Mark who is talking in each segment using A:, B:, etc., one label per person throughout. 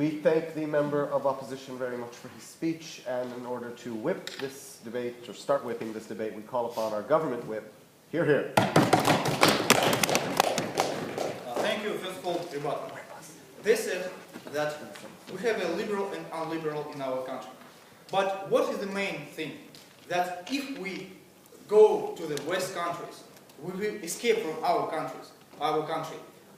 A: We thank the member of opposition very much for his speech, and in order to whip this debate, or start whipping this debate, we call upon our government whip. Hear, hear.
B: Thank you. First of all, rebuttal. They said that we have a liberal and unliberal in our country. But what is the main thing? That if we go to the West countries, we will escape from our country.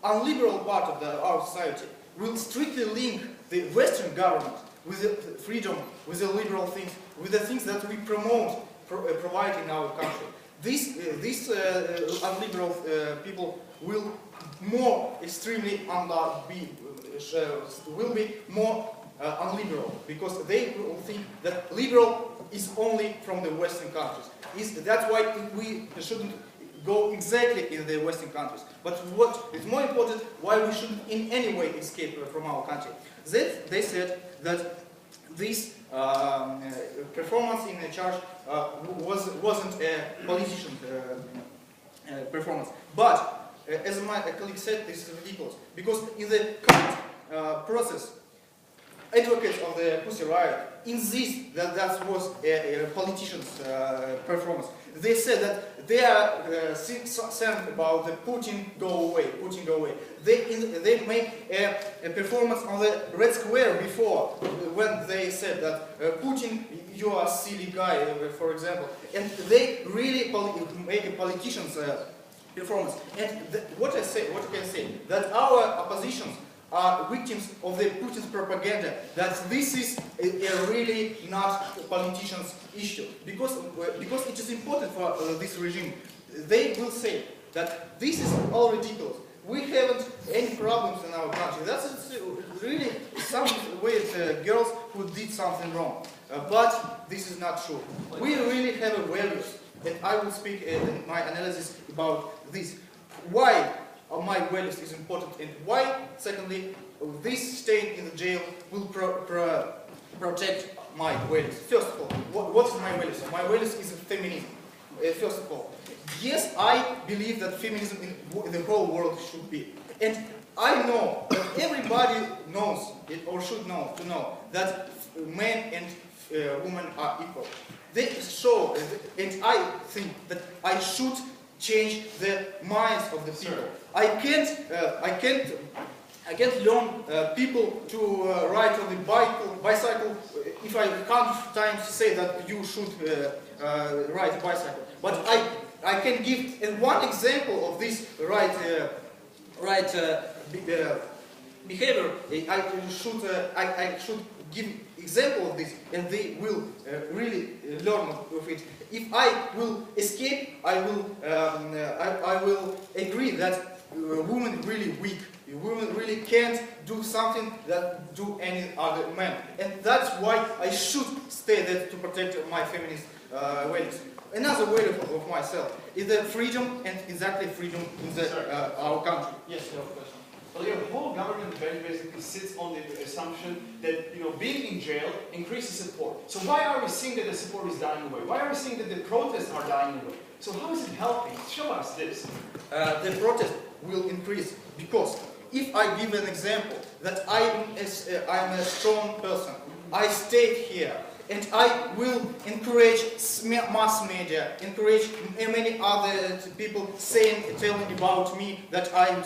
B: Unliberal part of our society will strictly link the Western government with the freedom, with the liberal things, with the things that we provide in our country. These unliberal people will more extremely will be more unliberal, because they will think that liberal is only from the Western countries. That's why we shouldn't go exactly in the Western countries. But what is more important, why we shouldn't in any way escape from our country. They said that this performance in the church wasn't a politician performance. But as my colleague said, this is ridiculous, because in the current process, advocates of the Pussy Riot insist that that was a politician's performance. They said that they are saying about the Putin go away, Putin go away. They make a performance on the Red Square before, when they said that Putin, you are a silly guy, for example. And they really make a politician's performance. And what I can say, that our oppositions are victims of the Putin's propaganda, that this is a really not a politician's issue. Because it is important for this regime. They will say that this is all ridiculous. We haven't any problems in our country. That's really some with girls who did something wrong. But this is not true. We really have a values. And I will speak in my analysis about this. Why my values is important, and why, secondly, this staying in the jail will protect my values. First of all, what is my values? My values is feminism. First of all, yes, I believe that feminism in the whole world should be. And I know that everybody knows it, or should know, to know that men and women are equal. They show, and I think that I should change the minds of the people. I can't learn people to ride on the bicycle if I 100 times say that you should ride a bicycle. But I can give one example of this behavior. I should give example of this, and they will really learn of it. If I will escape, I will agree that women really weak. Women really can't do something that do any other man, and that's why I should stay there to protect my feminist values. Another value of myself is the freedom, and exactly freedom in our country.
C: Yes, no question. Well, your whole government debate basically sits on the assumption that being in jail increases support. So why are we seeing that the support is dying away? Why are we seeing that the protests are dying away? So how is it helping? Show us this.
B: The protest will increase because if I give an example that I'm a strong person, I stayed here, and I will encourage mass media, encourage many other people telling about me that I'm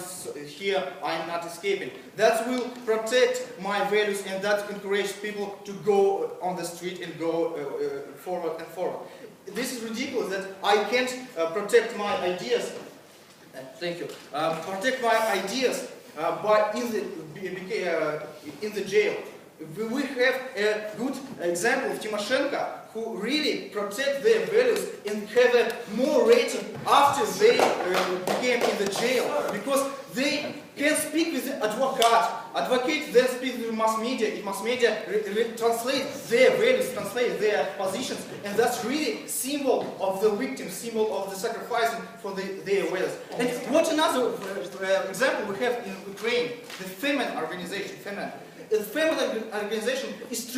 B: here, I'm not escaping. That will protect my values, and that encourages people to go on the street and go forward and forward. This is ridiculous that I can't protect my ideas. Thank you. Protect my ideas in the jail. We have a good example of Tymoshenko, who really protect their values and have a more rating after they became in the jail, because they can speak with the advocate then speak with mass media. If mass media translate their values, translate their positions, and that's really symbol of the victim, symbol of the sacrificing for their values. And what another example we have in Ukraine, the feminine organization, The feminine organization is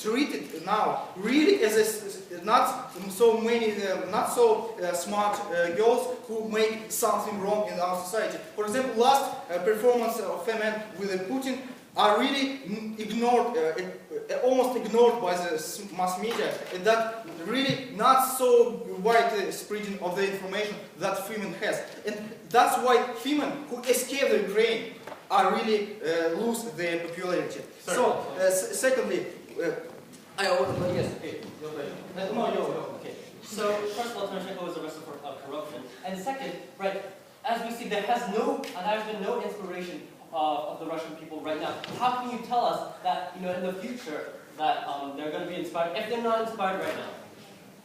B: treated now really as not so smart girls who make something wrong in our society. For example, last performance of feminine with Putin, are really ignored, almost ignored by the mass media, and that really not so wide spreading of the information that women has. And that's why women who escape the Ukraine are really lose their popularity.
D: Sorry.
B: So, secondly,
D: yes, okay. Okay. So, first of all, Tymoshenko was arrested for corruption. And second, right, as we see, there's been no inspiration of the Russian people right now. How can you tell us that, in the future, that they're going to be inspired, if they're not inspired right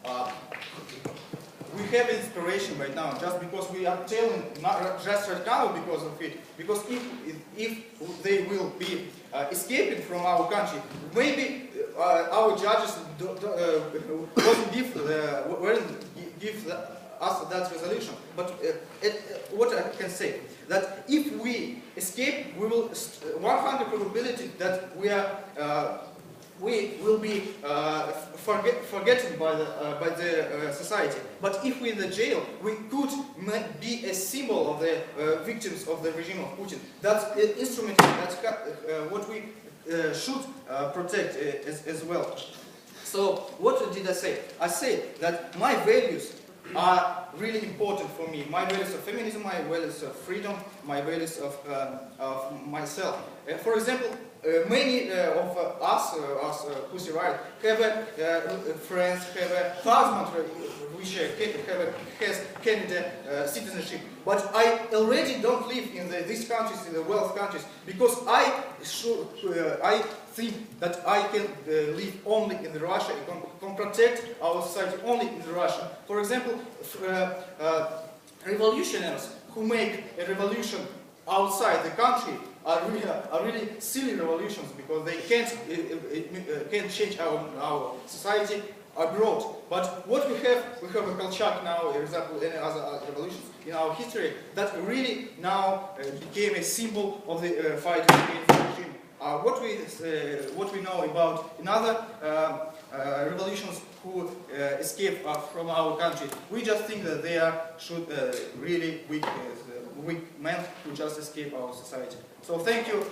D: now?
B: We have inspiration right now, just because we are telling, not just right now because of it. Because if they will be escaping from our country, maybe our judges won't give us that resolution. But what I can say, that if we escape, we will 100 probability that we will be forgotten by the society. But if we're in the jail, we could be a symbol of the victims of the regime of Putin. That's an instrument. That's what we should protect as well. So what did I say? I said that my values are really important for me. My values of feminism, my values of freedom, my values of myself. For example, many of us Hse Right, have friends, have a husband which has Canada citizenship. But I already don't live in these countries, in the wealth countries, because I think that I can live only in Russia, can protect our society only in Russia. For example, revolutionaries who make a revolution outside the country are really silly revolutions, because they can't change our society abroad. But what we have a Kolchak now, for example, any other revolutions in our history that really now became a symbol of the fight against the regime. What we know about another revolutions who escaped from our country, we just think that they are really weak men who just escape our society. So thank you.